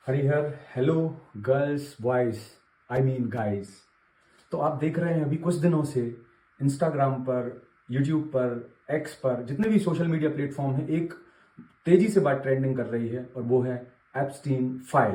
Harihar, hello girls, boys, I mean guys. तो आप देख रहे हैं अभी कुछ दिनों से इंस्टाग्राम पर, यूट्यूब पर, एक्स पर, जितने भी सोशल मीडिया प्लेटफॉर्म हैं, एक तेजी से बात ट्रेंडिंग कर रही है और वो है एप्स्टीन फाइल।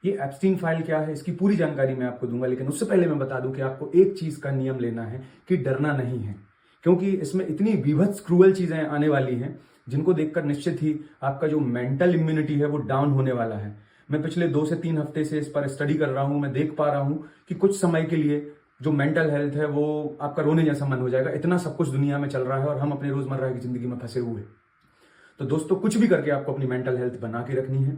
ये एप्स्टीन फाइल क्या है, इसकी पूरी जानकारी मैं आपको दूंगा, लेकिन उससे पहले मैं बता दूं कि आपको एक चीज का नियम लेना है कि डरना नहीं है, क्योंकि इसमें इतनी बीभत्स क्रूअल चीजें आने वाली हैं जिनको देखकर निश्चित ही आपका जो मेंटल इम्यूनिटी है वो डाउन होने वाला है। मैं पिछले 2 से 3 हफ्ते से इस पर स्टडी कर रहा हूं। मैं देख पा रहा हूं कि कुछ समय के लिए जो मेंटल हेल्थ है वो आपका रोने जैसा मन हो जाएगा। इतना सब कुछ दुनिया में चल रहा है और हम अपने रोजमर्रा की जिंदगी में फंसे हुए। तो दोस्तों, कुछ भी करके आपको अपनी मेंटल हेल्थ बना के रखनी है,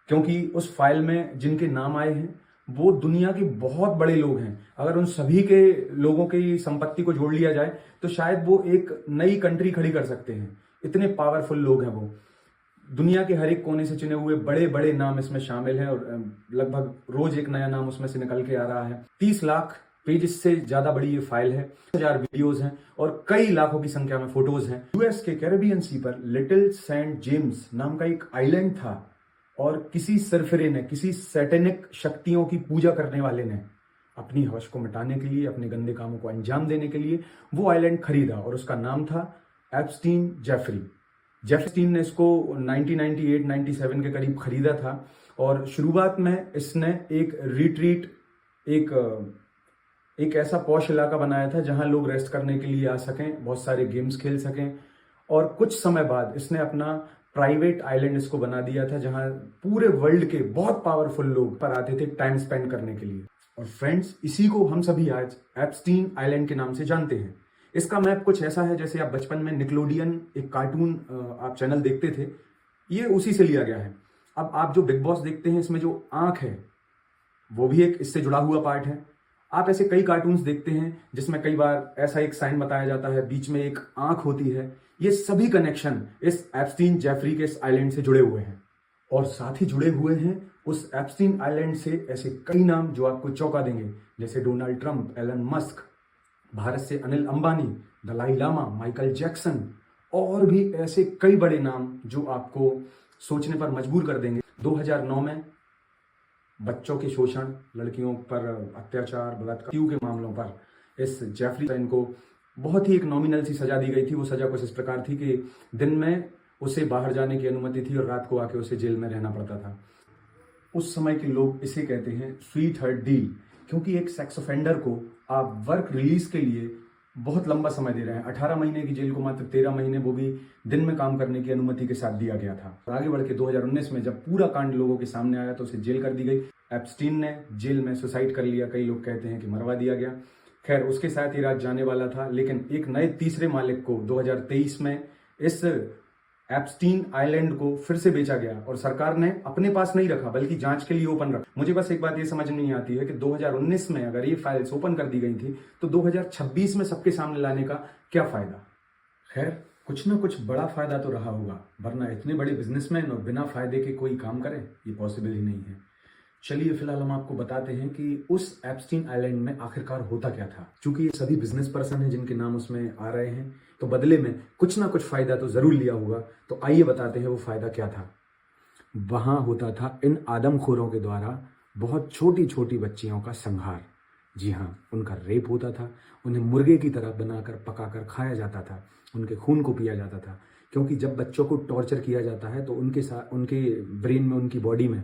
क्योंकि उस फाइल में जिनके नाम आए हैं वो दुनिया के बहुत बड़े लोग हैं। अगर उन सभी के लोगों की संपत्ति को जोड़ लिया जाए तो शायद वो एक नई कंट्री खड़ी कर सकते हैं। इतने पावरफुल लोग हैं वो। दुनिया के हर एक कोने से चुने हुए बड़े बड़े नाम इसमें शामिल हैं और लगभग रोज एक नया नाम उसमें से निकल के आ रहा है। 30 लाख पेज से ज्यादा बड़ी ये फाइल है, 1000 वीडियोज हैं और कई लाखों की संख्या में फोटोज हैं। यूएस के कैरेबियन सी पर लिटिल सेंट जेम्स नाम का एक आइलैंड था और किसी सरफिरे ने, किसी सैटेनिक शक्तियों की पूजा करने वाले ने अपनी हवस को मिटाने के लिए, अपने गंदे कामों को अंजाम देने के लिए वो आइलैंड खरीदा और उसका नाम था एप्स्टीन जेफरी। जेफस्टीन ने इसको 1998-97 के करीब खरीदा था और शुरुआत में इसने एक रिट्रीट, एक ऐसा पॉश इलाका बनाया था जहां लोग रेस्ट करने के लिए आ सकें, बहुत सारे गेम्स खेल सकें। और कुछ समय बाद इसने अपना प्राइवेट आइलैंड इसको बना दिया था जहां पूरे वर्ल्ड के बहुत पावरफुल लोग पर आते थे टाइम स्पेंड करने के लिए। और फ्रेंड्स, इसी को हम सभी आज एप्स्टीन आइलैंड के नाम से जानते हैं। इसका मैप कुछ ऐसा है जैसे आप बचपन में निकलोडियन एक कार्टून आप चैनल देखते थे, ये उसी से लिया गया है। अब आप जो बिग बॉस देखते हैं, इसमें जो आंख है वो भी एक इससे जुड़ा हुआ पार्ट है। आप ऐसे कई कार्टून्स देखते हैं जिसमें कई बार ऐसा एक साइन बताया जाता है, बीच में एक आंख होती है। ये सभी कनेक्शन इस एप्स्टीन जेफरी के इस आइलैंड से जुड़े हुए हैं और साथ ही जुड़े हुए हैं उस एप्स्टीन आइलैंड से ऐसे कई नाम जो आपको चौंका देंगे, जैसे Donald Trump, Elon Musk, Bharat से अनिल अंबानी, दलाई लामा, माइकल जैक्सन और भी ऐसे कई बड़े नाम जो आपको सोचने पर मजबूर कर देंगे। 2009 में बच्चों के शोषण, लड़कियों पर अत्याचार, बलात्कार के मामलों पर इस जेफरी साइन को बहुत ही एक नॉमिनल सी सजा दी गई थी। वो सजा कुछ इस प्रकार थी कि दिन में उसे बाहर जाने की अनुमति थी और रात को आके उसे जेल में रहना पड़ता था। उस समय के लोग इसे कहते हैं स्वीट हार्ट डील, क्योंकि एक सेक्स ऑफेंडर को आप वर्क रिलीज के लिए बहुत लंबा समय दे रहे हैं। 18 महीने की जेल को मात्र 13 महीने, वो भी दिन में काम करने की अनुमति के साथ दिया गया था। और आगे बढ़ के 2019 में जब पूरा कांड लोगों के सामने आया तो उसे जेल कर दी गई। एप्स्टीन ने जेल में सुसाइड कर लिया, कई लोग कहते हैं कि मरवा दिया गया। खैर, उसके साथ ही राज जाने वाला था, लेकिन एक नए तीसरे मालिक को 2023 में इस एप्स्टीन आइलैंड को फिर से बेचा गया और सरकार ने अपने पास नहीं रखा बल्कि जांच के लिए ओपन रखा। मुझे बस एक बात ये समझ नहीं आती है कि 2019 में अगर ये फाइल्स ओपन कर दी गई थी तो 2026 में सबके सामने लाने का क्या फायदा। खैर, कुछ ना कुछ बड़ा फायदा तो रहा होगा, वरना इतने बड़े बिजनेसमैन और बिना फायदे के कोई काम करें, ये पॉसिबल ही नहीं है। चलिए फिलहाल हम आपको बताते हैं कि उस एप्स्टीन आइलैंड में आखिरकार होता क्या था। क्योंकि ये सभी बिजनेस पर्सन हैं जिनके नाम उसमें आ रहे हैं, तो बदले में कुछ ना कुछ फायदा तो जरूर लिया होगा। तो आइए बताते हैं वो फायदा क्या था। वहां होता था इन आदमखोरों के द्वारा बहुत छोटी छोटी बच्चियों का संहार। जी हाँ, उनका रेप होता था, उन्हें मुर्गे की तरह बनाकर पकाकर खाया जाता था, उनके खून को पिया जाता था। क्योंकि जब बच्चों को टॉर्चर किया जाता है तो उनके साथ, उनके ब्रेन में, उनकी बॉडी में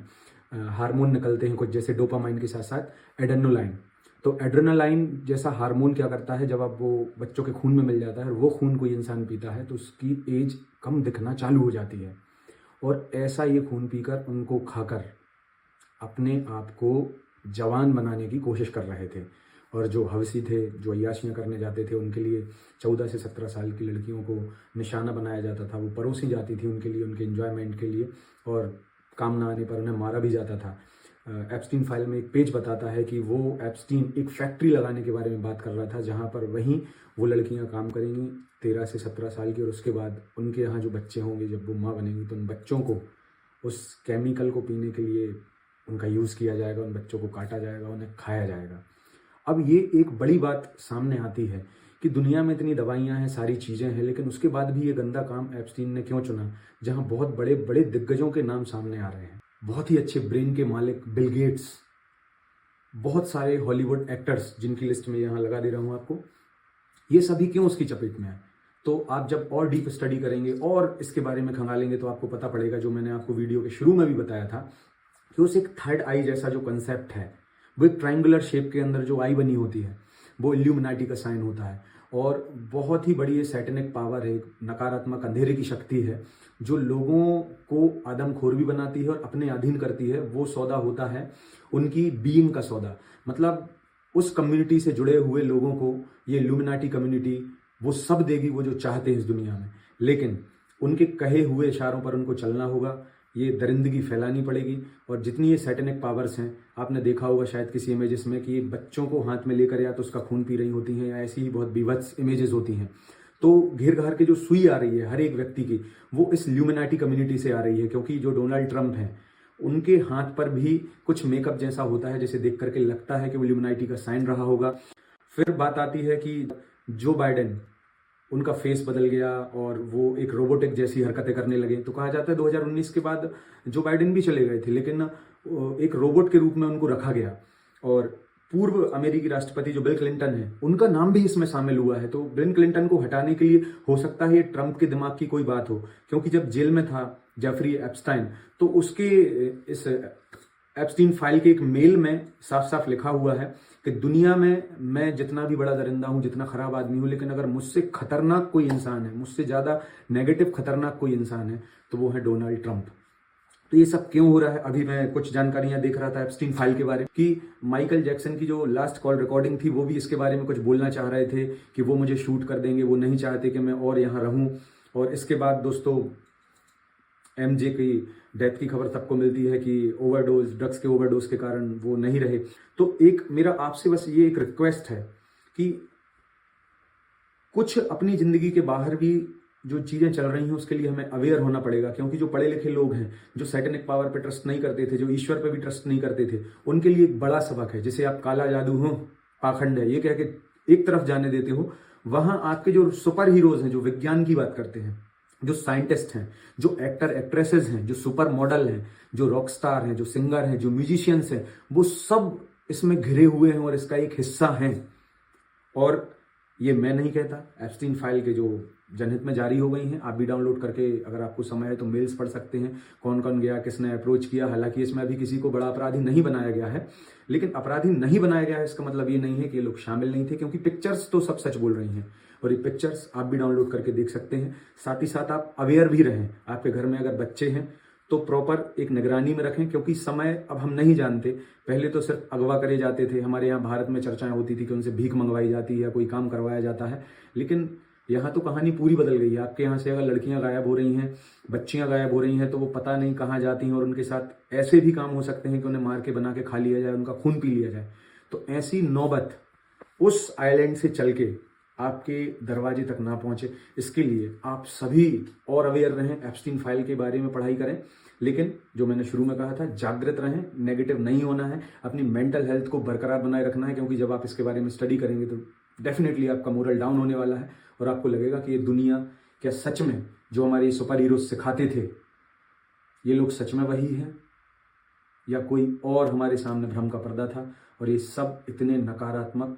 हार्मोन निकलते हैं कुछ, जैसे डोपामाइन के साथ साथ एड्रेनालाइन। तो एड्रेनालाइन जैसा हार्मोन क्या करता है, जब अब वो बच्चों के खून में मिल जाता है, वो खून कोई इंसान पीता है तो उसकी एज कम दिखना चालू हो जाती है। और ऐसा ये खून पीकर, उनको खाकर अपने आप को जवान बनाने की कोशिश कर रहे थे। और जो हवसी थे, जो अय्याशियाँ करने जाते थे, उनके लिए 14 से 17 साल की लड़कियों को निशाना बनाया जाता था। वो परोसी जाती थी उनके लिए, उनके एंजॉयमेंट के लिए, और काम ना आने पर उन्हें मारा भी जाता था। एप्स्टीन फाइल में एक पेज बताता है कि वो एप्स्टीन एक फैक्ट्री लगाने के बारे में बात कर रहा था जहां पर वहीं वो लड़कियां काम करेंगी 13 से 17 साल की, और उसके बाद उनके यहाँ जो बच्चे होंगे, जब वो माँ बनेंगी तो उन बच्चों को उस केमिकल को पीने के लिए उनका यूज़ किया जाएगा, उन बच्चों को काटा जाएगा, उन्हें खाया जाएगा। अब ये एक बड़ी बात सामने आती है कि दुनिया में इतनी दवाइयाँ हैं, सारी चीज़ें हैं, लेकिन उसके बाद भी ये गंदा काम एप्स्टीन ने क्यों चुना, जहाँ बहुत बड़े बड़े दिग्गजों के नाम सामने आ रहे हैं। बहुत ही अच्छे ब्रेन के मालिक बिल गेट्स, बहुत सारे हॉलीवुड एक्टर्स जिनकी लिस्ट में यहाँ लगा दे रहा हूँ आपको, ये सभी क्यों उसकी चपेट में है। तो आप जब और डीप स्टडी करेंगे और इसके बारे में खंगालेंगे तो आपको पता पड़ेगा, जो मैंने आपको वीडियो के शुरू में भी बताया था, कि उस एक थर्ड आई जैसा जो कंसेप्ट है, वो एक ट्रायंगुलर शेप के अंदर जो आई बनी होती है, वो इल्यूमिनाटी का साइन होता है। और बहुत ही बड़ी ये सैटेनिक पावर है, नकारात्मक अंधेरे की शक्ति है, जो लोगों को आदमखोर भी बनाती है और अपने अधीन करती है। वो सौदा होता है उनकी बीइंग का सौदा, मतलब उस कम्युनिटी से जुड़े हुए लोगों को ये इल्यूमिनाटी कम्युनिटी वो सब देगी, वो जो चाहते हैं इस दुनिया में। लेकिन उनके कहे हुए इशारों पर उनको चलना होगा, ये दरिंदगी फैलानी पड़ेगी। और जितनी ये सैटेनिक पावर्स हैं, आपने देखा होगा शायद किसी इमेजेस में कि बच्चों को हाथ में लेकर या तो उसका खून पी रही होती हैं, या ऐसी ही बहुत बीभत्स इमेजेस होती हैं। तो घेर घार के जो सुई आ रही है हर एक व्यक्ति की, वो इस ल्यूमिनाटी कम्युनिटी से आ रही है। क्योंकि जो डोनाल्ड ट्रंप हैं, उनके हाथ पर भी कुछ मेकअप जैसा होता है, जिसे देख करके लगता है कि वो ल्यूमिनाटी का साइन रहा होगा। फिर बात आती है कि जो बाइडेन, उनका फेस बदल गया और वो एक रोबोटिक जैसी हरकतें करने लगे। तो कहा जाता है 2019 के बाद जो बाइडेन भी चले गए थे, लेकिन एक रोबोट के रूप में उनको रखा गया। और पूर्व अमेरिकी राष्ट्रपति जो बिल क्लिंटन है, उनका नाम भी इसमें शामिल हुआ है। तो बिल क्लिंटन को हटाने के लिए हो सकता है ये ट्रंप के दिमाग की कोई बात हो, क्योंकि जब जेल में था जेफरी एप्स्टाइन, तो उसके इस एप्स्टीन फाइल के एक मेल में साफ साफ लिखा हुआ है कि दुनिया में मैं जितना भी बड़ा दरिंदा हूं, जितना खराब आदमी हूं, लेकिन अगर मुझसे खतरनाक कोई इंसान है, मुझसे ज्यादा नेगेटिव खतरनाक कोई इंसान है, तो वो है डोनाल्ड ट्रंप। तो ये सब क्यों हो रहा है? अभी मैं कुछ जानकारियां देख रहा था एप्स्टीन फाइल के बारे में, कि माइकल जैक्सन की जो लास्ट कॉल रिकॉर्डिंग थी, वो भी इसके बारे में कुछ बोलना चाह रहे थे कि वो मुझे शूट कर देंगे, वो नहीं चाहते कि मैं और यहाँ रहूं। और इसके बाद दोस्तों एमजे की डेथ की खबर सबको मिलती है कि ओवरडोज, ड्रग्स के ओवरडोज के कारण वो नहीं रहे। तो एक मेरा आपसे बस ये एक रिक्वेस्ट है कि कुछ अपनी जिंदगी के बाहर भी जो चीजें चल रही हैं उसके लिए हमें अवेयर होना पड़ेगा। क्योंकि जो पढ़े लिखे लोग हैं, जो सैटेनिक पावर पे ट्रस्ट नहीं करते थे, जो ईश्वर पे भी ट्रस्ट नहीं करते थे, उनके लिए एक बड़ा सबक है। जिसे आप काला जादू हो, पाखंड है, ये कह के एक तरफ जाने देते हो, वहां आपके जो सुपर हीरोज हैं, जो विज्ञान की बात करते हैं, जो साइंटिस्ट हैं, जो एक्टर एक्ट्रेसेस हैं, जो सुपर मॉडल हैं, जो रॉक स्टार हैं, जो सिंगर हैं, जो म्यूजिशियंस हैं, वो सब इसमें घिरे हुए हैं और इसका एक हिस्सा हैं। और ये मैं नहीं कहता, एप्स्टीन फाइल के जो जनहित में जारी हो गई हैं, आप भी डाउनलोड करके अगर आपको समय है तो मेल्स पढ़ सकते हैं, कौन कौन गया, किसने अप्रोच किया। हालांकि इसमें अभी किसी को बड़ा अपराधी नहीं बनाया गया है, लेकिन अपराधी नहीं बनाया गया है इसका मतलब ये नहीं है कि ये लोग शामिल नहीं थे, क्योंकि पिक्चर्स तो सब सच बोल रही हैं। और ये पिक्चर्स आप भी डाउनलोड करके देख सकते हैं। साथ ही साथ आप अवेयर भी रहें। आपके घर में अगर बच्चे हैं तो प्रॉपर एक निगरानी में रखें, क्योंकि समय अब हम नहीं जानते। पहले तो सिर्फ अगवा करे जाते थे, हमारे यहाँ भारत में चर्चाएं होती थी कि उनसे भीख मंगवाई जाती है या कोई काम करवाया जाता है, लेकिन यहाँ तो कहानी पूरी बदल गई है। आपके यहाँ से अगर लड़कियां गायब हो रही हैं, बच्चियां गायब हो रही हैं, तो वो पता नहीं कहाँ जाती हैं, और उनके साथ ऐसे भी काम हो सकते हैं कि उन्हें मार के बना के खा लिया जाए, उनका खून पी लिया जाए। तो ऐसी नौबत उस आइलैंड से चल के आपके दरवाजे तक ना पहुंचे, इसके लिए आप सभी और अवेयर रहें, एप्स्टीन फाइल के बारे में पढ़ाई करें। लेकिन जो मैंने शुरू में कहा था, जागृत रहें, नेगेटिव नहीं होना है, अपनी मेंटल हेल्थ को बरकरार बनाए रखना है। क्योंकि जब आप इसके बारे में स्टडी करेंगे तो डेफिनेटली आपका मोरल डाउन होने वाला है, और आपको लगेगा कि ये दुनिया क्या सच में जो हमारे सुपर हीरो सिखाते थे, ये लोग सच में वही हैं, या कोई और हमारे सामने भ्रम का पर्दा था, और ये सब इतने नकारात्मक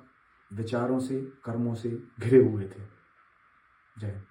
विचारों से, कर्मों से घिरे हुए थे। जय हिंद।